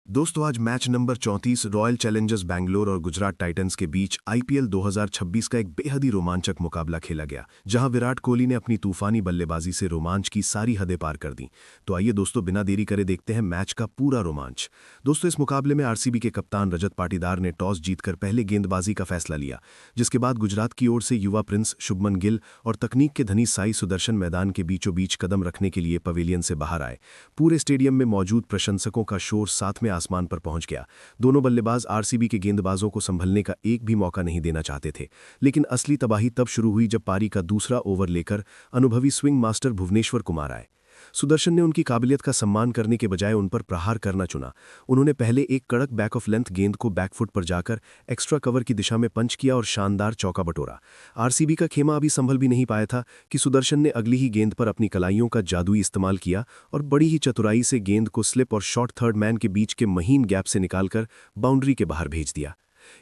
दोस्तों आज match number 34 royal Challengers Bangalore और गुजरात टाइटंस के बीच आईपीएल 2026 का एक बेहद ही रोमांचक मुकाबला खेला गया जहां विराट कोहली ने अपनी तूफानी बल्लेबाजी से रोमांच की सारी हदें पार कर दी। तो आइए दोस्तों बिना देरी करे देखते हैं मैच का पूरा रोमांच। दोस्तों इस मुकाबले में आरसीबी के कप्तान रजत पाटीदार ने टॉस जीतकर पहले गेंदबाजी का फैसला लिया, जिसके बाद गुजरात की ओर से युवा प्रिंस शुभमन गिल और तकनीक के धनी साई सुदर्शन मैदान के बीचों बीच कदम रखने के लिए पवेलियन से बाहर आए। पूरे स्टेडियम में मौजूद प्रशंसकों का शोर साथ में आसमान पर पहुंच गया। दोनों बल्लेबाज आरसीबी के गेंदबाजों को संभलने का एक भी मौका नहीं देना चाहते थे, लेकिन असली तबाही तब शुरू हुई जब पारी का दूसरा ओवर लेकर अनुभवी स्विंग मास्टर भुवनेश्वर कुमार आए। सुदर्शन ने उनकी काबिलियत का सम्मान करने के बजाय उन पर प्रहार करना चुना। उन्होंने पहले एक कड़क बैक ऑफ लेंथ गेंद को बैकफुट पर जाकर एक्स्ट्रा कवर की दिशा में पंच किया और शानदार चौका बटोरा। आरसीबी का खेमा अभी संभल भी नहीं पाया था कि सुदर्शन ने अगली ही गेंद पर अपनी कलाइयों का जादुई इस्तेमाल किया और बड़ी ही चतुराई से गेंद को स्लिप और शॉर्ट थर्ड मैन के बीच के महीन गैप से निकालकर बाउंड्री के बाहर भेज दिया।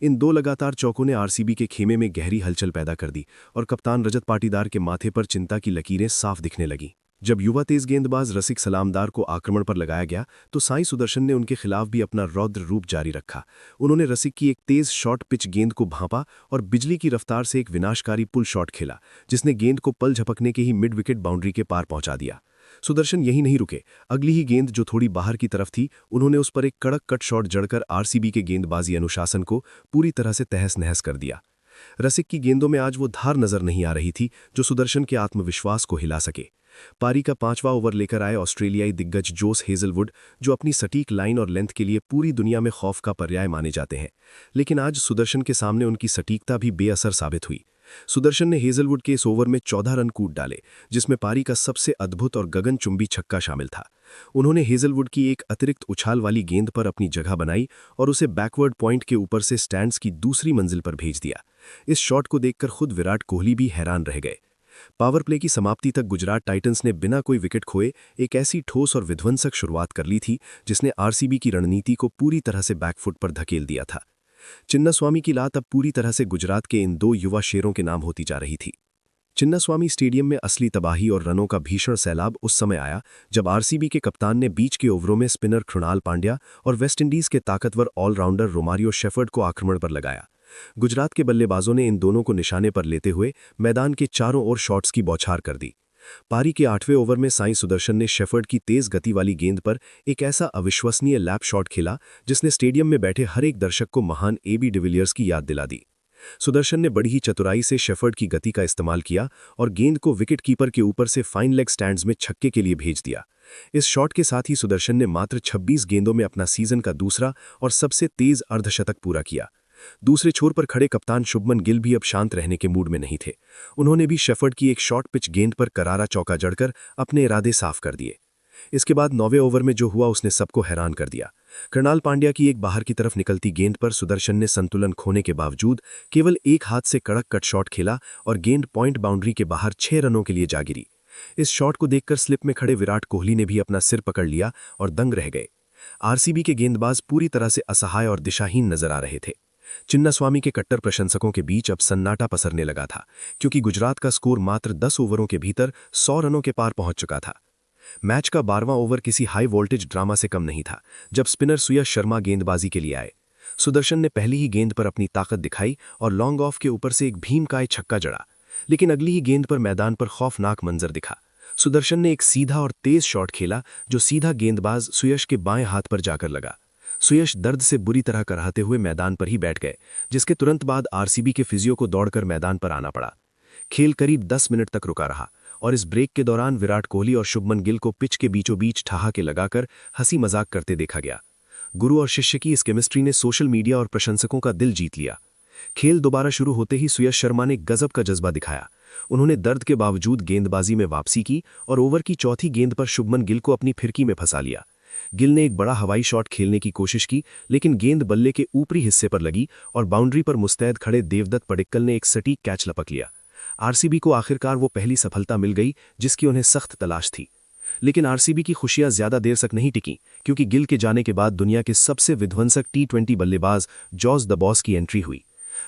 इन दो लगातार चौकों ने आरसीबी के खेमे में गहरी हलचल पैदा कर दी और कप्तान रजत पाटीदार के माथे पर चिंता की लकीरें साफ दिखने लगीं। जब युवा तेज गेंदबाज रसिक सलामदार को आक्रमण पर लगाया गया तो साई सुदर्शन ने उनके खिलाफ भी अपना रौद्र रूप जारी रखा। उन्होंने रसिक की एक तेज शॉर्ट पिच गेंद को भांपा और बिजली की रफ्तार से एक विनाशकारी पुल शॉट खेला, जिसने गेंद को पल झपकने के ही मिड विकेट बाउंड्री के पार पहुंचा दिया। सुदर्शन यही नहीं रुके, अगली ही गेंद जो थोड़ी बाहर की तरफ थी, उन्होंने उस पर एक कड़क कट शॉट जड़कर आरसीबी के गेंदबाजी अनुशासन को पूरी तरह से तहस नहस कर दिया। रसिक की गेंदों में आज वो धार नजर नहीं आ रही थी जो सुदर्शन के आत्मविश्वास को हिला सके। पारी का 5वां ओवर लेकर आए ऑस्ट्रेलियाई दिग्गज जोस हेजलवुड, जो अपनी सटीक लाइन और लेंथ के लिए पूरी दुनिया में खौफ का पर्याय माने जाते हैं, लेकिन आज सुदर्शन के सामने उनकी सटीकता भी बेअसर साबित हुई। सुदर्शन ने हेजलवुड के इस ओवर में 14 रन कूद डाले, जिसमें पारी का सबसे अद्भुत और गगनचुंबी छक्का शामिल था। उन्होंने हेजलवुड की एक अतिरिक्त उछाल वाली गेंद पर अपनी जगह बनाई और उसे बैकवर्ड पॉइंट के ऊपर से स्टैंड्स की दूसरी मंजिल पर भेज दिया। इस शॉट को देखकर खुद विराट कोहली भी हैरान रह गए। पावर प्ले की समाप्ति तक गुजरात टाइटंस ने बिना कोई विकेट खोए एक ऐसी ठोस और विध्वंसक शुरुआत कर ली थी जिसने आरसीबी की रणनीति को पूरी तरह से बैकफुट पर धकेल दिया था। चिन्नास्वामी की लात अब पूरी तरह से गुजरात के इन दो युवा शेरों के नाम होती जा रही थी। चिन्नास्वामी स्टेडियम में असली तबाही और रनों का भीषण सैलाब उस समय आया जब आरसीबी के कप्तान ने बीच के ओवरों में स्पिनर कृणाल पांड्या और वेस्टइंडीज के ताकतवर ऑलराउंडर रोमारियो शेफर्ड को आक्रमण पर लगाया। गुजरात के बल्लेबाजों ने इन दोनों को निशाने पर लेते हुए मैदान के चारों ओर शॉट्स की बौछार कर दी। पारी के 8वें ओवर में साई सुदर्शन ने शेफर्ड की तेज गति वाली गेंद पर एक ऐसा अविश्वसनीय लैप शॉट खेला जिसने स्टेडियम में बैठे हर एक दर्शक को महान एबी डिविलियर्स की याद दिला दी। सुदर्शन ने बड़ी ही चतुराई से शेफर्ड की गति का इस्तेमाल किया और गेंद को विकेट कीपर के ऊपर से फाइन लेग स्टैंड्स में छक्के के लिए भेज दिया। इस शॉट के साथ ही सुदर्शन ने मात्र 26 गेंदों में अपना सीजन का दूसरा और सबसे तेज अर्धशतक पूरा किया। दूसरे छोर पर खड़े कप्तान शुभमन गिल भी अब शांत रहने के मूड में नहीं थे। उन्होंने भी शेफर्ड की एक शॉर्ट पिच गेंद पर करारा चौका जड़कर अपने इरादे साफ कर दिए। इसके बाद 9वें ओवर में जो हुआ उसने सबको हैरान कर दिया। कृणाल पांड्या की एक बाहर की तरफ निकलती गेंद पर सुदर्शन ने संतुलन खोने के बावजूद केवल एक हाथ से कड़क कट शॉट खेला और गेंद पॉइंट बाउंड्री के बाहर 6 रनों के लिए जा गिरी। इस शॉट को देखकर स्लिप में खड़े विराट कोहली ने भी अपना सिर पकड़ लिया और दंग रह गए। आरसीबी के गेंदबाज पूरी तरह से असहाय और दिशाहीन नजर आ रहे थे। चिन्नास्वामी के कट्टर प्रशंसकों के बीच अब सन्नाटा पसरने लगा था, क्योंकि गुजरात का स्कोर मात्र 10 ओवरों के भीतर 100 रनों के पार पहुंच चुका था। मैच का 12वां ओवर किसी हाई वोल्टेज ड्रामा से कम नहीं था जब स्पिनर सुयश शर्मा गेंदबाजी के लिए आए। सुदर्शन ने पहली ही गेंद पर अपनी ताकत दिखाई और लॉन्ग ऑफ के ऊपर से एक भीमकाय छक्का जड़ा, लेकिन अगली ही गेंद पर मैदान पर खौफनाक मंजर दिखा। सुदर्शन ने एक सीधा और तेज शॉट खेला जो सीधा गेंदबाज सुयश के बाएं हाथ पर जाकर लगा। सुयश दर्द से बुरी तरह कराहते हुए मैदान पर ही बैठ गए, जिसके तुरंत बाद आरसीबी के फिजियो को दौड़कर मैदान पर आना पड़ा। खेल करीब 10 मिनट तक रुका रहा और इस ब्रेक के दौरान विराट कोहली और शुभमन गिल को पिच के बीचों बीच ठहाके लगाकर हंसी मजाक करते देखा गया। गुरु और शिष्य की इस केमिस्ट्री ने सोशल मीडिया और प्रशंसकों का दिल जीत लिया। खेल दोबारा शुरू होते ही सुयश शर्मा ने गजब का जज्बा दिखाया। उन्होंने दर्द के बावजूद गेंदबाजी में वापसी की और ओवर की चौथी गेंद पर शुभमन गिल को अपनी फिरकी में फंसा लिया। गिल ने एक बड़ा हवाई शॉट खेलने की कोशिश की, लेकिन गेंद बल्ले के ऊपरी हिस्से पर लगी और बाउंड्री पर मुस्तैद खड़े देवदत्त पडिक्कल ने एक सटीक कैच लपक लिया। आरसीबी को आखिरकार वो पहली सफलता मिल गई जिसकी उन्हें सख्त तलाश थी। लेकिन आरसीबी की खुशियां ज्यादा देर तक नहीं टिकी, क्योंकि गिल के जाने के बाद दुनिया के सबसे विध्वंसक टी20 बल्लेबाज जॉर्ज द बॉस की एंट्री हुई।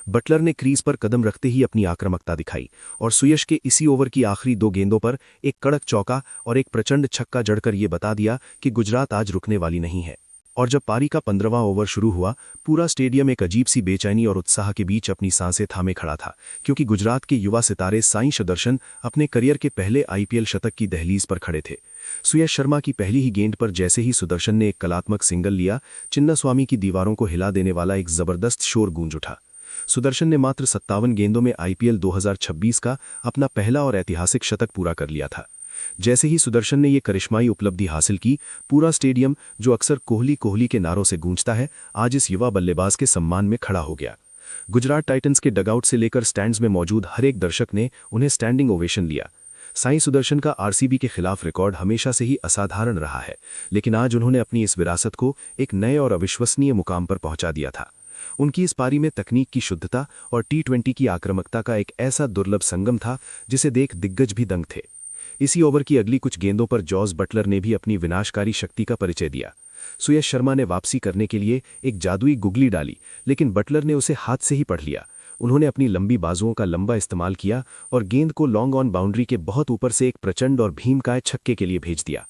बटलर ने क्रीज पर कदम रखते ही अपनी आक्रामकता दिखाई और सुयश के इसी ओवर की आखिरी 2 गेंदों पर एक कड़क चौका और एक प्रचंड छक्का जड़कर ये बता दिया कि गुजरात आज रुकने वाली नहीं है। और जब पारी का 15वां ओवर शुरू हुआ, पूरा स्टेडियम एक अजीब सी बेचैनी और उत्साह के बीच अपनी सांसें थामे खड़ा था, क्योंकि गुजरात के युवा सितारे साई सुदर्शन अपने करियर के पहले आईपीएल शतक की दहलीज पर खड़े थे। सुयश शर्मा की पहली ही गेंद पर जैसे ही सुदर्शन ने एक कलात्मक सिंगल लिया, चिन्नास्वामी की दीवारों को हिला देने वाला एक जबरदस्त शोर गूंज उठा। सुदर्शन ने मात्र 57 गेंदों में आईपीएल 2026 का अपना पहला और ऐतिहासिक शतक पूरा कर लिया था। जैसे ही सुदर्शन ने ये करिश्माई उपलब्धि हासिल की, पूरा स्टेडियम, जो अक्सर कोहली कोहली के नारों से गूंजता है, आज इस युवा बल्लेबाज के सम्मान में खड़ा हो गया। गुजरात टाइटंस के डगआउट से लेकर स्टैंड्स में मौजूद हर एक दर्शक ने उन्हें स्टैंडिंग ओवेशन लिया। साई सुदर्शन का आरसीबी के खिलाफ रिकॉर्ड हमेशा से ही असाधारण रहा है, लेकिन आज उन्होंने अपनी इस विरासत को एक नए और अविश्वसनीय मुकाम पर पहुंचा दिया था। उनकी इस पारी में तकनीक की शुद्धता और टी20 की आक्रामकता का एक ऐसा दुर्लभ संगम था जिसे देख दिग्गज भी दंग थे। इसी ओवर की अगली कुछ गेंदों पर जॉस बटलर ने भी अपनी विनाशकारी शक्ति का परिचय दिया। सुयश शर्मा ने वापसी करने के लिए एक जादुई गुगली डाली, लेकिन बटलर ने उसे हाथ से ही पढ़ लिया। उन्होंने अपनी लंबी बाजुओं का लंबा इस्तेमाल किया और गेंद को लॉन्ग ऑन बाउंड्री के बहुत ऊपर से एक प्रचंड और भीमकाय छक्के के लिए भेज दिया।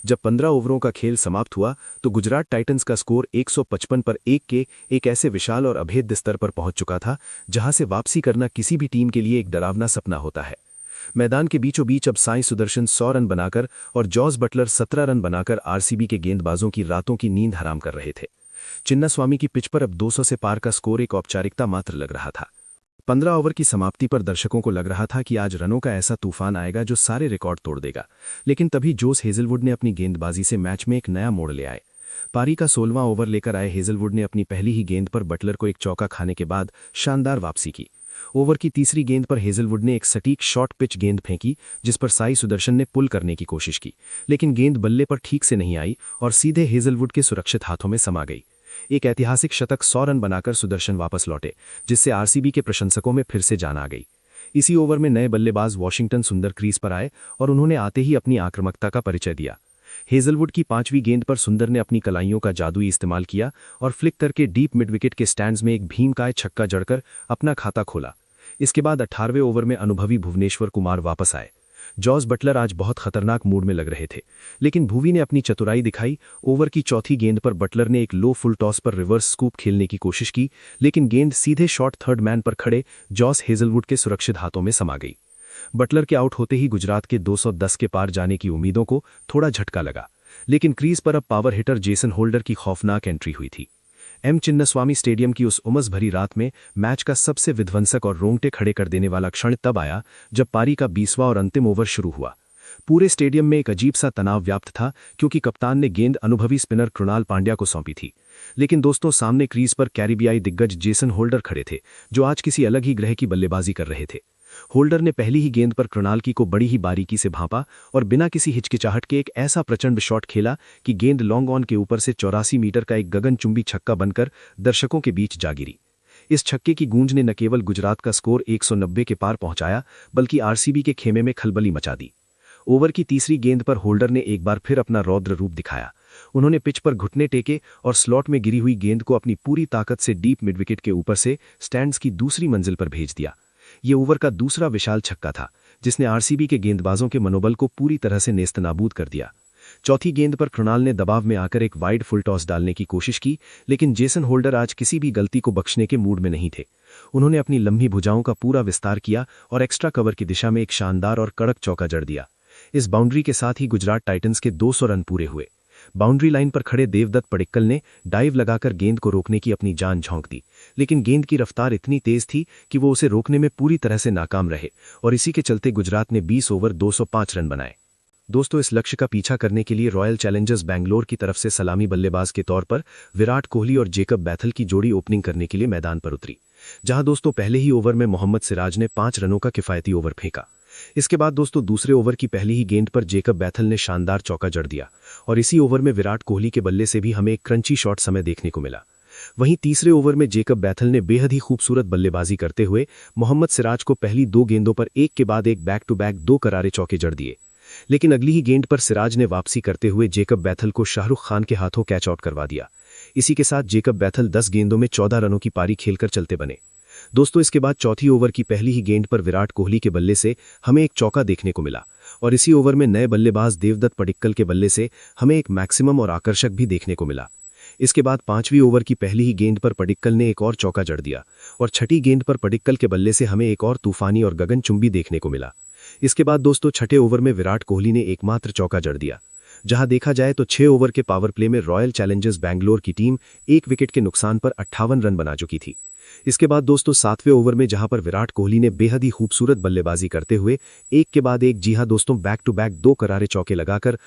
जब 15 ओवरों का खेल समाप्त हुआ तो गुजरात टाइटंस का स्कोर 155 पर 1 के एक ऐसे विशाल और अभेद्य स्तर पर पहुंच चुका था जहां से वापसी करना किसी भी टीम के लिए एक डरावना सपना होता है। मैदान के बीचों बीच अब साई सुदर्शन 100 रन बनाकर और जॉस बटलर 17 रन बनाकर आरसीबी के गेंदबाजों की रातों की नींद हराम कर रहे थे। चिन्नास्वामी की पिच पर अब 200 से पार का स्कोर एक औपचारिकता मात्र लग रहा था। 15 ओवर की समाप्ति पर दर्शकों को लग रहा था कि आज रनों का ऐसा तूफान आएगा जो सारे रिकॉर्ड तोड़ देगा, लेकिन तभी जोस हेजलवुड ने अपनी गेंदबाजी से मैच में एक नया मोड़ ले आए। पारी का 16वां ओवर लेकर आए हेजलवुड ने अपनी पहली ही गेंद पर बटलर को एक चौका खाने के बाद शानदार वापसी की। ओवर की तीसरी गेंद पर हेजलवुड ने एक सटीक शॉर्ट पिच गेंद फेंकी, जिस पर साई सुदर्शन ने पुल करने की कोशिश की, लेकिन गेंद बल्ले पर ठीक से नहीं आई और सीधे हेजलवुड के सुरक्षित हाथों में समा गई। एक ऐतिहासिक शतक 100 रन बनाकर सुदर्शन वापस लौटे, जिससे आरसीबी के प्रशंसकों में फिर से जान आ गई। इसी ओवर में नए बल्लेबाज वाशिंगटन सुंदर क्रीज पर आए और उन्होंने आते ही अपनी आक्रामकता का परिचय दिया। हेजलवुड की 5वीं गेंद पर सुंदर ने अपनी कलाइयों का जादुई इस्तेमाल किया और फ्लिक करके डीप मिड विकेट के स्टैंड्स में एक भीमकाय छक्का जड़कर अपना खाता खोला। इसके बाद 18वें ओवर में अनुभवी भुवनेश्वर कुमार वापस आए। जॉस बटलर आज बहुत खतरनाक मूड में लग रहे थे, लेकिन भुवी ने अपनी चतुराई दिखाई। ओवर की चौथी गेंद पर बटलर ने एक लो फुल टॉस पर रिवर्स स्कूप खेलने की कोशिश की, लेकिन गेंद सीधे शॉर्ट थर्ड मैन पर खड़े जॉस हेजलवुड के सुरक्षित हाथों में समा गई। बटलर के आउट होते ही गुजरात के 210 के पार जाने की उम्मीदों को थोड़ा झटका लगा, लेकिन क्रीज पर अब पावर हिटर जेसन होल्डर की खौफनाक एंट्री हुई थी। एम चिन्नास्वामी स्टेडियम की उस उमस भरी रात में मैच का सबसे विध्वंसक और रोंगटे खड़े कर देने वाला क्षण तब आया जब पारी का 20वां और अंतिम ओवर शुरू हुआ। पूरे स्टेडियम में एक अजीब सा तनाव व्याप्त था, क्योंकि कप्तान ने गेंद अनुभवी स्पिनर कृणाल पांड्या को सौंपी थी। लेकिन दोस्तों, सामने क्रीज पर कैरिबियाई दिग्गज जेसन होल्डर खड़े थे, जो आज किसी अलग ही ग्रह की बल्लेबाजी कर रहे थे। होल्डर ने पहली ही गेंद पर कृणाल की को बड़ी ही बारीकी से भांपा और बिना किसी हिचकिचाहट के एक ऐसा प्रचंड शॉट खेला कि गेंद लॉन्ग ऑन के ऊपर से 84 मीटर का एक गगनचुंबी छक्का बनकर दर्शकों के बीच जा गिरी। इस छक्के की गूंज ने न केवल गुजरात का स्कोर 190 के पार पहुंचाया, बल्कि आरसीबी के खेमे में खलबली मचा दी। ओवर की तीसरी गेंद पर होल्डर ने एक बार फिर अपना रौद्र रूप दिखाया। उन्होंने पिच पर घुटने टेके और स्लॉट में गिरी हुई गेंद को अपनी पूरी ताकत से डीप मिड विकेट के ऊपर से स्टैंड्स की दूसरी मंजिल पर भेज दिया। ये ओवर का दूसरा विशाल छक्का था, जिसने आरसीबी के गेंदबाजों के मनोबल को पूरी तरह से नेस्तनाबूद कर दिया। चौथी गेंद पर कृणाल ने दबाव में आकर एक वाइड फुल टॉस डालने की कोशिश की, लेकिन जेसन होल्डर आज किसी भी गलती को बख्शने के मूड में नहीं थे। उन्होंने अपनी लंबी भुजाओं का पूरा विस्तार किया और एक्स्ट्रा कवर की दिशा में एक शानदार और कड़क चौका जड़ दिया। इस बाउंड्री के साथ ही गुजरात टाइटंस के 200 रन पूरे हुए। बाउंड्री लाइन पर खड़े देवदत्त पडिक्कल ने डाइव लगाकर गेंद को रोकने की अपनी जान झोंक दी, लेकिन गेंद की रफ्तार इतनी तेज थी कि वो उसे रोकने में पूरी तरह से नाकाम रहे और इसी के चलते गुजरात ने 20 ओवर 205 रन बनाए। दोस्तों, इस लक्ष्य का पीछा करने के लिए रॉयल चैलेंजर्स बैंगलोर की तरफ से सलामी बल्लेबाज के तौर पर विराट कोहली और जेकब बैथल की जोड़ी ओपनिंग करने के लिए मैदान पर उतरी, जहां दोस्तों पहले ही ओवर में मोहम्मद सिराज ने 5 रनों का किफायती ओवर फेंका। इसके बाद दोस्तों दूसरे ओवर की पहली ही गेंद पर जेकब बैथल ने शानदार चौका जड़ दिया और इसी ओवर में विराट कोहली के बल्ले से भी हमें एक क्रंची शॉट समय देखने को मिला। वहीं तीसरे ओवर में जेकब बैथल ने बेहद ही खूबसूरत बल्लेबाजी करते हुए मोहम्मद सिराज को पहली 2 गेंदों पर एक के बाद एक बैक टू बैक 2 करारे चौके जड़ दिए, लेकिन अगली ही गेंद पर सिराज ने वापसी करते हुए जेकब बैथल को शाहरुख खान के हाथों कैच आउट करवा दिया। इसी के साथ जेकब बैथल 10 गेंदों में 14 रनों की पारी खेलकर चलते बने। दोस्तों, इसके बाद चौथी ओवर की पहली ही गेंद पर विराट कोहली के बल्ले से हमें एक चौका देखने को मिला और इसी ओवर में नए बल्लेबाज देवदत्त पडिक्कल के बल्ले से हमें एक मैक्सिमम और आकर्षक भी देखने को मिला। इसके बाद 5वीं ओवर की पहली ही गेंद पर पडिक्कल ने एक और चौका जड़ दिया और छठी गेंद पर पडिक्कल के बल्ले से हमें एक और तूफानी और गगनचुंबी देखने को मिला। इसके बाद दोस्तों छठे ओवर में विराट कोहली ने एकमात्र चौका जड़ दिया। जहां देखा जाए तो 6 ओवर के पावर प्ले में रॉयल चैलेंजर्स बैंगलोर की टीम 1 विकेट के नुकसान पर 58 रन बना चुकी थी। इसके बाद दोस्तों 7वें ओवर में जहां पर विराट कोहली ने बेहद ही खूबसूरत बल्लेबाजी करते हुए एक के बाद एक, जी हां दोस्तों, बैक टू बैक 2 करारे चौके लगाकर